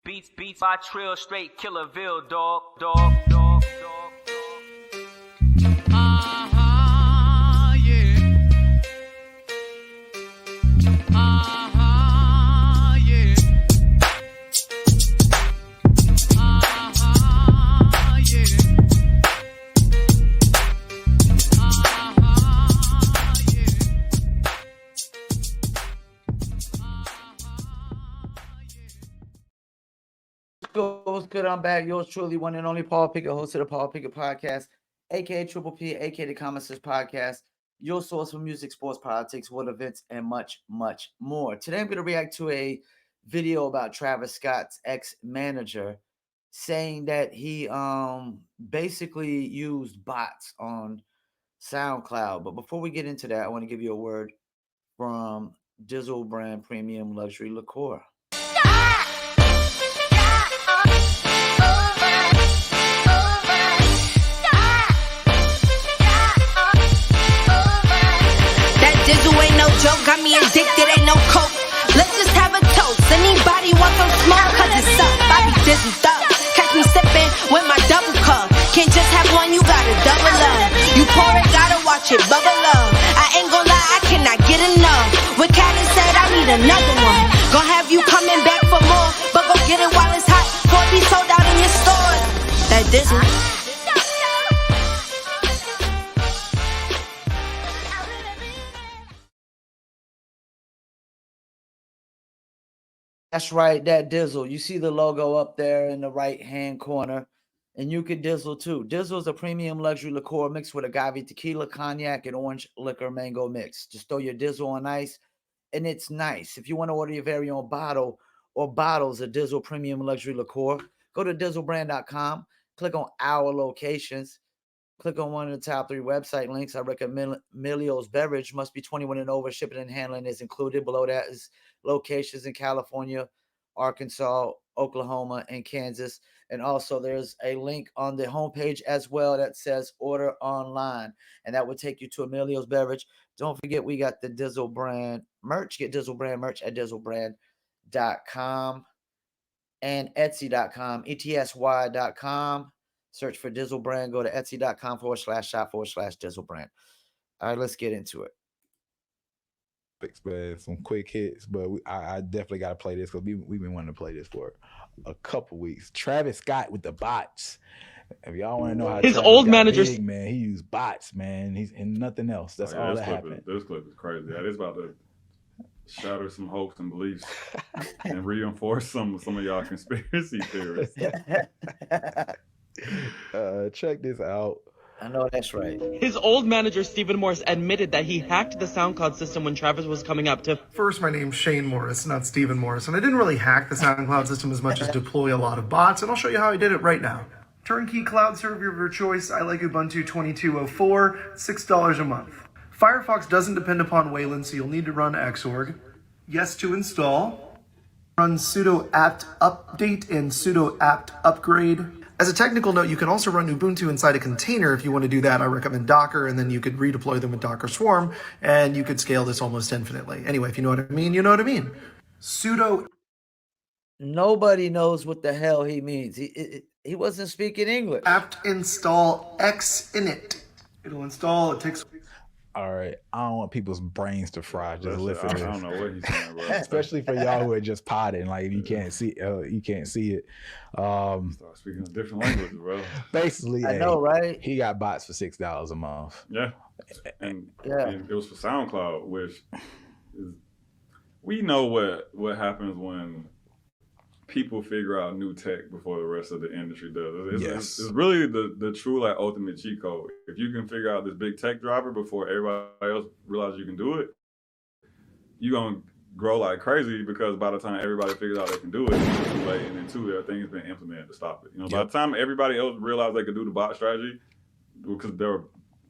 Beats by Trill, straight Killerville, dog. What's good? I'm back. Yours truly, one and only Paul Pickett, host of the Paul Pickett Podcast, aka Triple P, aka the Common Sense Podcast, your source for music, sports, politics, world events, and much, much more. Today, I'm going to react to a video about Travis Scott's ex-manager saying that he basically used bots on Soundcloud. But before we get into that, I want to give you a word from Dizzle brand premium luxury liqueur. Dizzle ain't no joke, got me addicted, ain't no coke. Let's just have a toast. Anybody want some smoke? Cause it's up, I be dizzled up. Catch me sipping with my double cup. Can't just have one, you gotta double up. You pour it, gotta watch it bubble up. I ain't gon' lie, I cannot get enough. What Khaled said, I need another one. Gonna have you coming back for more, but go get it while it's hot. Before it be sold out in your stores. That Dizzle. That's right, that Dizzle. You see the logo up there in the right-hand corner, and you can Dizzle too. Dizzle is a premium luxury liqueur mixed with agave tequila, cognac, and orange liquor mango mix. Just throw your Dizzle on ice, and it's nice. If you want to order your very own bottle or bottles of Dizzle premium luxury liqueur, go to dizzlebrand.com, click on our locations, click on one of the top 3 website links. I recommend Emilio's Beverage. Must be 21 and over. Shipping and handling is included. Below that is locations in California, Arkansas, Oklahoma, and Kansas. And also there's a link on the homepage as well that says order online. And that will take you to Emilio's Beverage. Don't forget we got the Dizzle brand merch. Get Dizzle brand merch at dizzlebrand.com and etsy.com, etsy.com. Search for Dizzle brand. Go to etsy.com/shop/Dizzle brand. All right, let's get into it. Man, some quick hits, but I definitely got to play this because we've been wanting to play this for a couple weeks. Travis Scott with the bots. If y'all want to know how his Travis old got manager, big, man, he used bots, man. He's in nothing else. That's all that happened. This clip is crazy. Yeah, it's about to shatter some hopes and beliefs and reinforce some of y'all conspiracy theories. Check this out. I know that's right. his old manager, Stephen Morris, admitted that he hacked the SoundCloud system when Travis was coming up to... First, my name's Shane Morris, not Stephen Morris, and I didn't really hack the SoundCloud system as much as deploy a lot of bots, and I'll show you how I did it right now. Turnkey cloud server of your choice. I like Ubuntu 2204, $6 a month. Firefox doesn't depend upon Wayland, so you'll need to run Xorg. Yes to install. Run sudo apt update and sudo apt upgrade. As a technical note, you can also run Ubuntu inside a container if you want to do that. I recommend Docker, and then you could redeploy them with Docker Swarm, and you could scale this almost infinitely. Anyway, if you know what I mean, you know what I mean. Sudo. Nobody knows what the hell he means. He wasn't speaking English. Apt install X init. It'll install. It takes. All right, I don't want people's brains to fry. Just listen to this. I don't know what he's saying, bro. Especially for y'all who are just potting, like you can't see it. Start speaking a different language, bro. Basically, I know, right? He got bots for $6 a month. Yeah, and it was for SoundCloud, which is, we know what happens when people figure out new tech before the rest of the industry does. It's really the true like ultimate cheat code. If you can figure out this big tech driver before everybody else realizes you can do it, you're gonna grow like crazy because by the time everybody figures out they can do it, it's too late. And then two, there are things being implemented to stop it. By the time everybody else realized they could do the bot strategy, because there were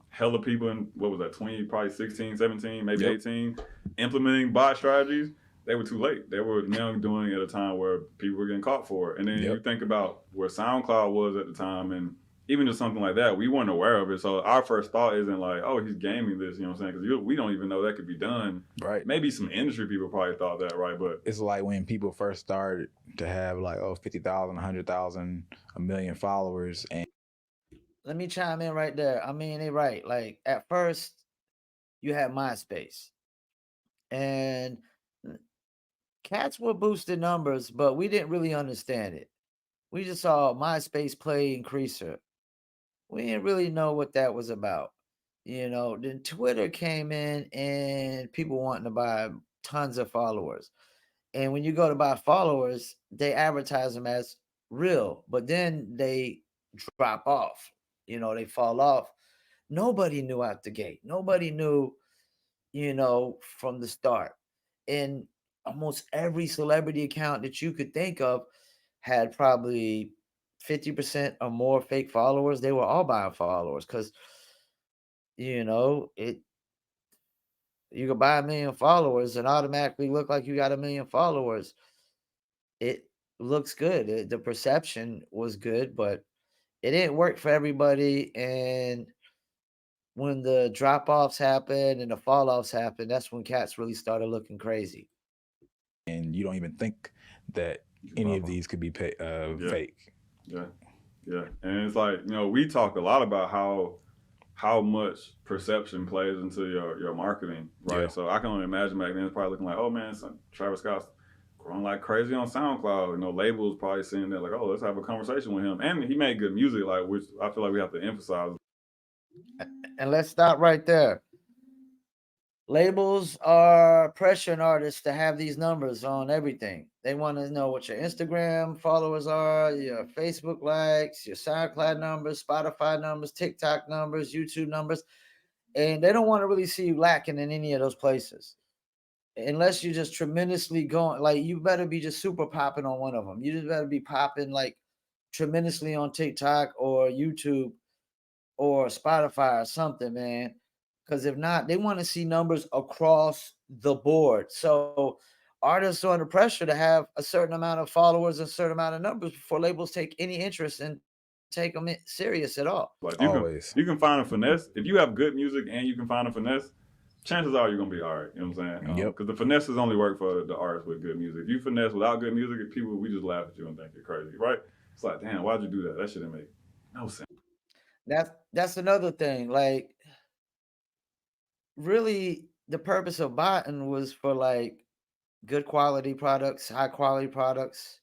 hella people in, what was that, 20, probably 16, 17, maybe 18, implementing bot strategies, they were too late. They were now doing it at a time where people were getting caught for it. And then you think about where SoundCloud was at the time, and even just something like that, we weren't aware of it. So our first thought isn't like, oh, he's gaming this, you know what I'm saying? Because we don't even know that could be done. Right. Maybe some industry people probably thought that, right? But it's like when people first started to have like 50,000, 100,000, a million followers, and let me chime in right there. I mean, they're right. Like at first, you had MySpace, and cats were boosting numbers, but we didn't really understand it. We just saw MySpace play increaser. We didn't really know what that was about. You know, then Twitter came in and people wanting to buy tons of followers. And when you go to buy followers, they advertise them as real, but then they drop off. You know, they fall off. Nobody knew out the gate. Nobody knew, you know, from the start. And almost every celebrity account that you could think of had probably 50% or more fake followers. They were all buying followers because, you know, you could buy 1 million followers and automatically look like you got 1 million followers. It looks good. The perception was good, but it didn't work for everybody. And when the drop offs happened and the fall offs happened, that's when cats really started looking crazy. And you don't even think that any of these could be fake. Yeah. And it's like, you know, we talk a lot about how much perception plays into your marketing, right? Yeah. So I can only imagine back then it's probably looking like, oh man, Travis Scott's growing like crazy on SoundCloud. You know, labels probably seeing that like, oh, let's have a conversation with him. And he made good music, like, which I feel like we have to emphasize. And let's stop right there. Labels are pressuring artists to have these numbers on everything. They want to know what your Instagram followers are, your Facebook likes, your SoundCloud numbers, Spotify numbers, TikTok numbers, YouTube numbers. And they don't want to really see you lacking in any of those places. Unless you're just tremendously going, like you better be just super popping on one of them. You just better be popping like tremendously on TikTok or YouTube or Spotify or something, man. Because if not, they want to see numbers across the board. So artists are under pressure to have a certain amount of followers, a certain amount of numbers before labels take any interest and take them serious at all. Like you can find a finesse. If you have good music and you can find a finesse, chances are you're going to be all right. You know what I'm saying? Because the finesses only work for the artists with good music. If you finesse without good music, we just laugh at you and think you're crazy, right? It's like, damn, why'd you do that? That shouldn't make no sense. That's another thing. Like, really, the purpose of botting was for like good quality products, high quality products,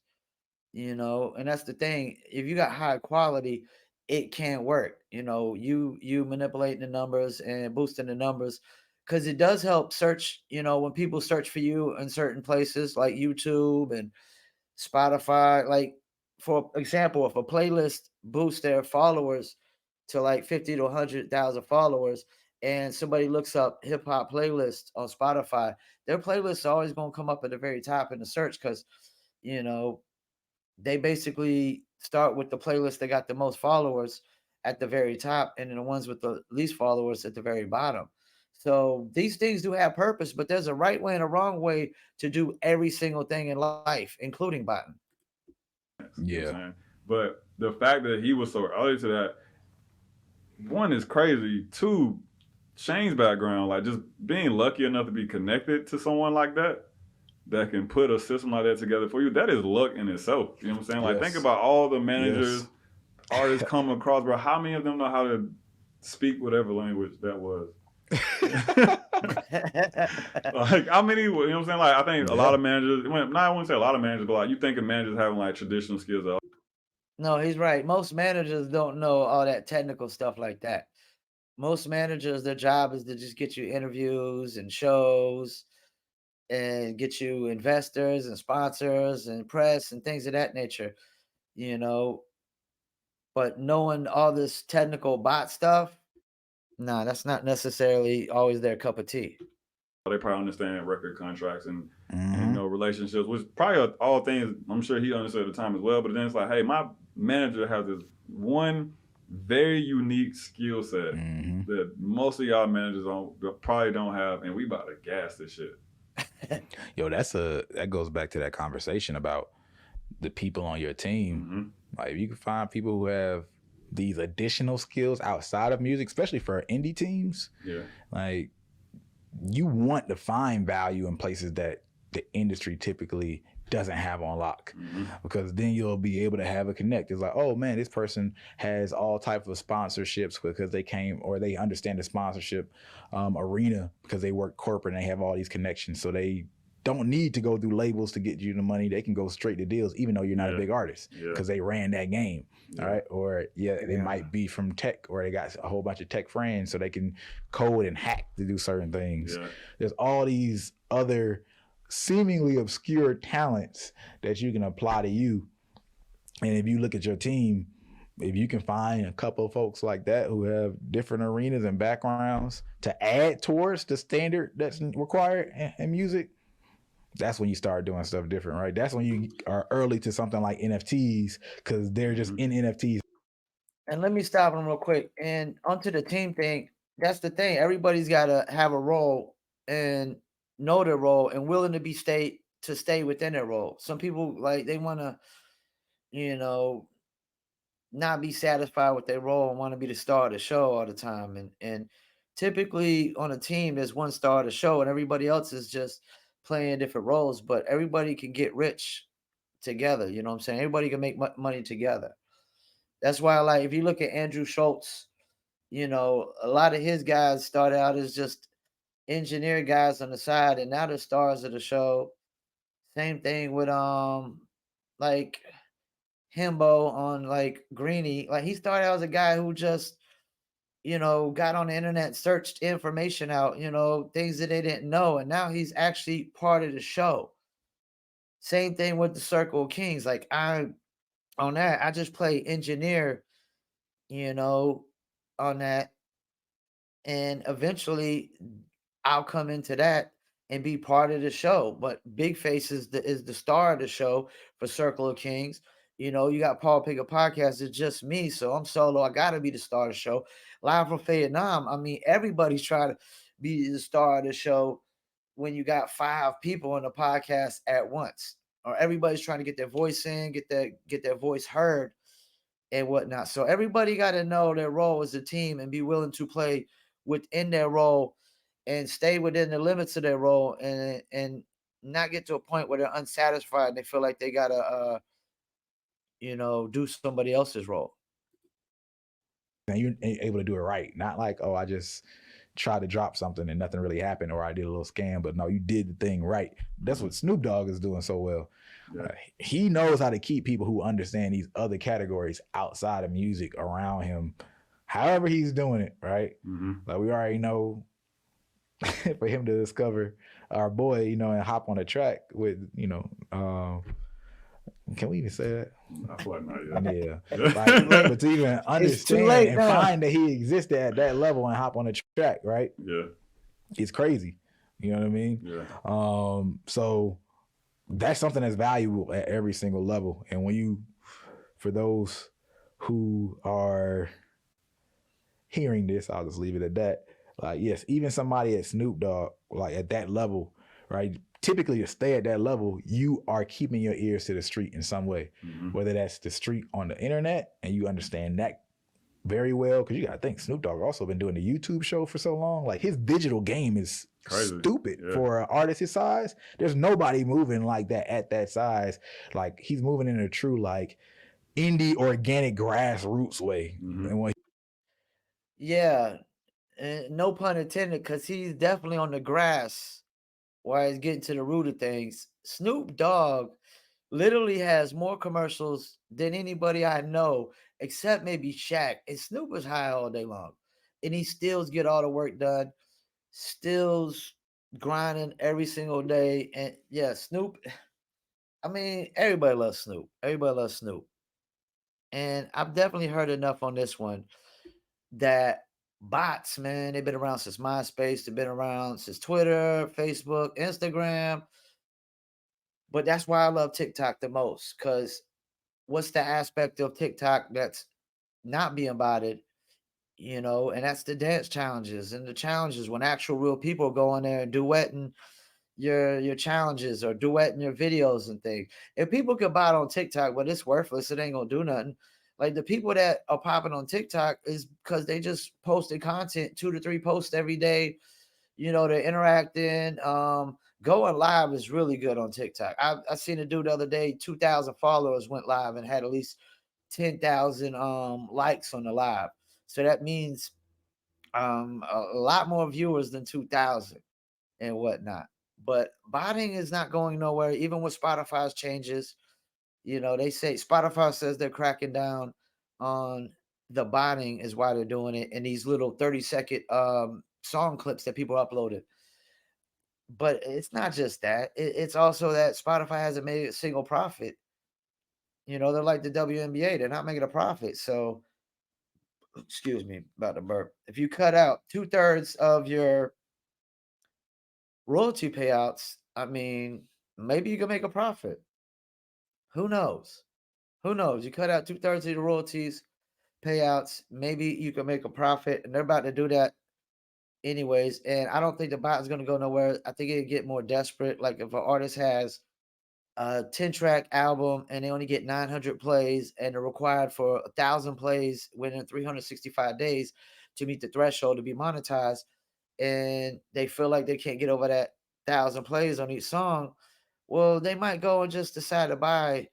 you know. And that's the thing. If you got high quality, it can't work. You know, you manipulating the numbers and boosting the numbers, because it does help search. You know, when people search for you in certain places like YouTube and Spotify, like for example, if a playlist boosts their followers to like 50 to 100,000 followers, and somebody looks up hip hop playlist on Spotify, their playlist is always going to come up at the very top in the search because, you know, they basically start with the playlist that got the most followers at the very top, and then the ones with the least followers at the very bottom. So these things do have purpose, but there's a right way and a wrong way to do every single thing in life, including botting. Yeah. You know, but the fact that he was so early to that, one, is crazy. Two, Shane's background, like just being lucky enough to be connected to someone like that can put a system like that together for you, that is luck in itself. You know what I'm saying? Like, think about all the managers, artists come across, bro. How many of them know how to speak whatever language that was? Like, how many, you know what I'm saying? Like, I think a lot of managers, I wouldn't say a lot of managers, but like, you think of managers having like traditional skills. No, he's right. Most managers don't know all that technical stuff like that. Most managers, their job is to just get you interviews and shows and get you investors and sponsors and press and things of that nature, you know. But knowing all this technical bot stuff, nah, that's not necessarily always their cup of tea. They probably understand record contracts and you know, relationships, which probably all things I'm sure he understood at the time as well. But then it's like, hey, my manager has this one very unique skill set that most of y'all managers probably don't have, and we about to gas this shit. Yo, that goes back to that conversation about the people on your team. Like, if you can find people who have these additional skills outside of music, especially for indie teams. Yeah. Like, you want to find value in places that the industry typically doesn't have on lock, because then you'll be able to have a connect. It's like, oh man, this person has all types of sponsorships because they came, or they understand the sponsorship arena because they work corporate and they have all these connections. So they don't need to go through labels to get you the money. They can go straight to deals, even though you're not a big artist, because they ran that game. All right. Or they might be from tech, or they got a whole bunch of tech friends, so they can code and hack to do certain things. There's all these other seemingly obscure talents that you can apply to you. And if you look at your team, if you can find a couple of folks like that who have different arenas and backgrounds to add towards the standard that's required in music, that's when you start doing stuff different, right? That's when you are early to something like NFTs, because they're just in NFTs. And let me stop him real quick. And onto the team thing, that's the thing. Everybody's got to have a role and know their role and willing to stay within their role. Some people, like, they want to, not be satisfied with their role and want to be the star of the show all the time. And typically on a team, there's one star of the show and everybody else is just playing different roles, but everybody can get rich together. You know what I'm saying? Everybody can make money together. That's why, like, if you look at Andrew Schultz, a lot of his guys started out as just engineer guys on the side, and now they're stars of the show. Same thing with like Himbo on like Greeny. Like, he started out as a guy who just, got on the internet, searched information out, things that they didn't know, and now he's actually part of the show. Same thing with the Circle of Kings. Like, I just play engineer, on that, and eventually I'll come into that and be part of the show. But Big Face is the star of the show for Circle of Kings. You got Paul Pickett Podcast. It's just me, so I'm solo. I gotta be the star of the show. Live from Vietnam. I mean, everybody's trying to be the star of the show when you got 5 people on the podcast at once, or everybody's trying to get their voice in, get their voice heard, and whatnot. So everybody got to know their role as a team and be willing to play within their role and stay within the limits of their role, and not get to a point where they're unsatisfied and they feel like they gotta do somebody else's role. And you're able to do it right. Not like, oh, I just tried to drop something and nothing really happened, or I did a little scam, but no, you did the thing right. That's what Snoop Dogg is doing so well. He knows how to keep people who understand these other categories outside of music around him, however he's doing it, right? Like, we already know for him to discover our boy, and hop on a track with, can we even say that? I feel like not yet. Yeah. Like, but to even understand and find that he existed at that level and hop on a track, right? Yeah. It's crazy. You know what I mean? Yeah. So that's something that's valuable at every single level. And for those who are hearing this, I'll just leave it at that. Like, yes, even somebody at Snoop Dogg, like at that level, right? Typically, to stay at that level, you are keeping your ears to the street in some way, whether that's the street on the internet, and you understand that very well, because you got to think Snoop Dogg also been doing the YouTube show for so long. Like, his digital game is crazy. Stupid for an artist his size. There's nobody moving like that at that size. Like, he's moving in a true, like, indie, organic, grassroots way. And no pun intended, because he's definitely on the grass while he's getting to the root of things. Snoop Dogg literally has more commercials than anybody I know, except maybe Shaq. And Snoop is high all day long, and he still get all the work done, still grinding every single day. And yeah, Snoop, I mean, everybody loves Snoop. Everybody loves Snoop. And I've definitely heard enough on this one that bots, man, they've been around since MySpace. They've been around since Twitter, Facebook, Instagram. But that's why I love TikTok the most, because what's the aspect of TikTok that's not being botted, and that's the dance challenges and the challenges when actual real people go on there and duetting your challenges or duetting your videos and things. If people could bot on TikTok, but it's worthless, it ain't gonna do nothing. Like the people that are popping on TikTok is because they just posted content, 2 to 3 posts every day. They're interacting. Going live is really good on TikTok. I seen a dude the other day, 2,000 followers went live and had at least 10,000 likes on the live. So that means a lot more viewers than 2,000 and whatnot. But botting is not going nowhere, even with Spotify's changes. They say Spotify says they're cracking down on the botting is why they're doing it, and these little 30-second song clips that people uploaded. But it's not just that. It's also that Spotify hasn't made a single profit. They're like the WNBA. They're not making a profit. So, excuse me, about to burp. If you cut out 2/3 of your royalty payouts, I mean, maybe you can make a profit. Who knows? Who knows? You cut out 2/3 of your royalties payouts, maybe you can make a profit. And they're about to do that anyways. And I don't think the bot is going to go nowhere. I think it'll get more desperate. Like if an artist has a 10-track album and they only get 900 plays and they're required for 1,000 plays within 365 days to meet the threshold to be monetized, and they feel like they can't get over that 1,000 plays on each song, well, they might go and just decide to buy,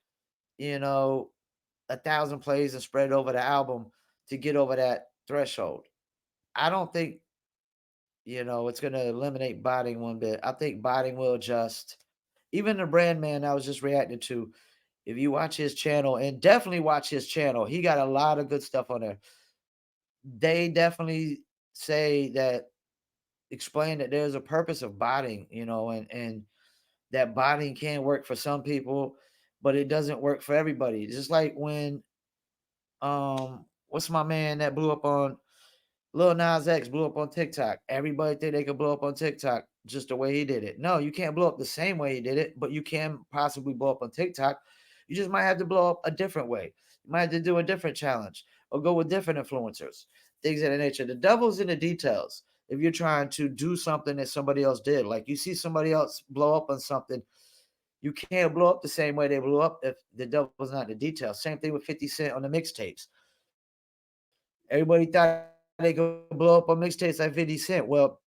1,000 plays and spread over the album to get over that threshold. I don't think, it's going to eliminate botting one bit. I think botting will just, even the brand man I was just reacting to, if you watch his channel, and definitely watch his channel, he got a lot of good stuff on there. They definitely say that, explain that there's a purpose of botting, and that botting can work for some people, but it doesn't work for everybody. Just like when what's my man that blew up on Lil Nas X blew up on TikTok. Everybody think they could blow up on TikTok just the way he did it. No, you can't blow up the same way he did it, but you can possibly blow up on TikTok. You just might have to blow up a different way. You might have to do a different challenge or go with different influencers, things of that nature. The devil's in the details. If you're trying to do something that somebody else did, like you see somebody else blow up on something, you can't blow up the same way they blew up if the devil's not in the details. Same thing with 50 Cent on the mixtapes. Everybody thought they could blow up on mixtapes like 50 Cent. Well,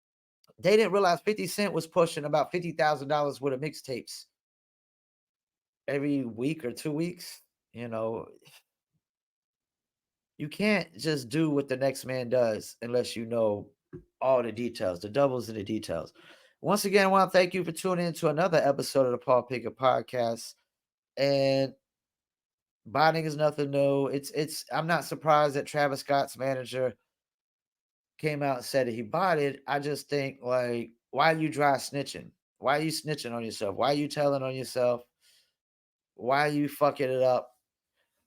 they didn't realize 50 Cent was pushing about $50,000 worth of mixtapes every week or 2 weeks. You can't just do what the next man does unless you know all the details. The devil's in the details. Once again, I want to thank you for tuning in to another episode of the Paul Pickett Podcast. And botting is nothing new. I'm not surprised that Travis Scott's manager came out and said that he bought it. I just think, like, why are you dry snitching? Why are you snitching on yourself? Why are you telling on yourself? Why are you fucking it up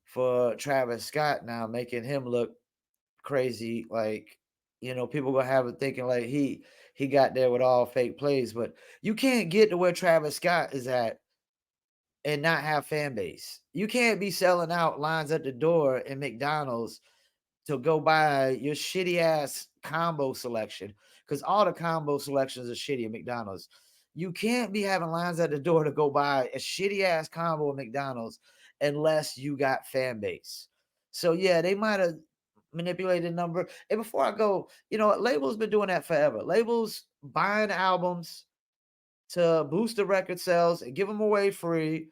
for Travis Scott now, making him look crazy? Like, people gonna have it thinking like he got there with all fake plays, but you can't get to where Travis Scott is at and not have fan base. You can't be selling out lines at the door in McDonald's to go buy your shitty ass combo selection, because all the combo selections are shitty at McDonald's. You can't be having lines at the door to go buy a shitty ass combo at McDonald's unless you got fan base. So yeah, they might have manipulated the number. And before I go, labels been doing that forever. Labels buying albums to boost the record sales and give them away free.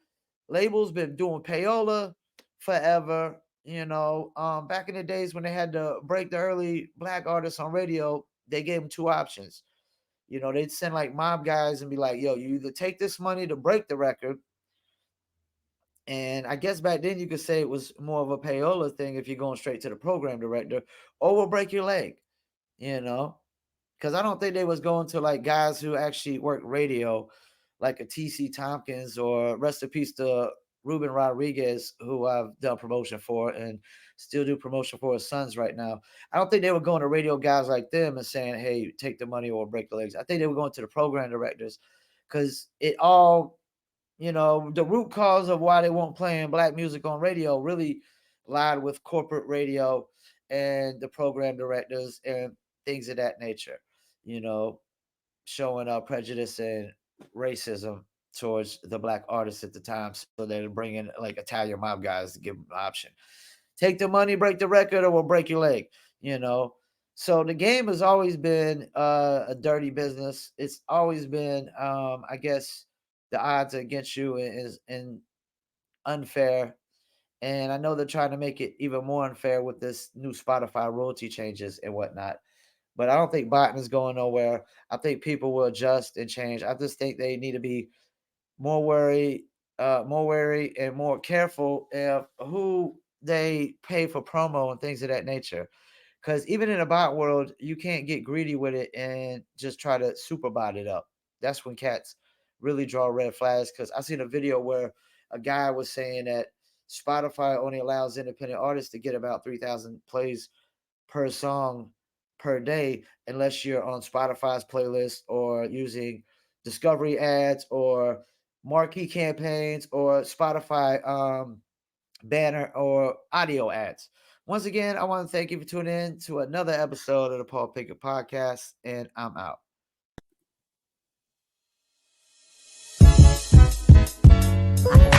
Labels been doing payola forever. Back in the days when they had to break the early black artists on radio, they gave them two options. They'd send like mob guys and be like, yo, you either take this money to break the record. And I guess back then you could say it was more of a payola thing if you're going straight to the program director, or we'll break your leg, because I don't think they was going to like guys who actually work radio, like a TC Tompkins, or rest in peace to Ruben Rodriguez, who I've done promotion for and still do promotion for his sons right now. I don't think they were going to radio guys like them and saying, hey, take the money or break the legs. I think they were going to the program directors, because it all, the root cause of why they weren't playing black music on radio really lied with corporate radio and the program directors and things of that nature, showing prejudice and racism towards the black artists at the time. So they're bringing like Italian mob guys to give them an option. Take the money, break the record, or we'll break your leg. You know. So the game has always been a dirty business. It's always been, I guess, the odds against you is unfair. And I know they're trying to make it even more unfair with this new Spotify royalty changes and whatnot. But I don't think botting is going nowhere. I think people will adjust and change. I just think they need to be more wary and more careful of who they pay for promo and things of that nature. Because even in a bot world, you can't get greedy with it and just try to super bot it up. That's when cats really draw red flags. Because I seen a video where a guy was saying that Spotify only allows independent artists to get about 3,000 plays per song per day unless you're on Spotify's playlist or using discovery ads or marquee campaigns or Spotify banner or audio ads. Once again, I want to thank you for tuning in to another episode of the Paul Pickett Podcast, and I'm out. I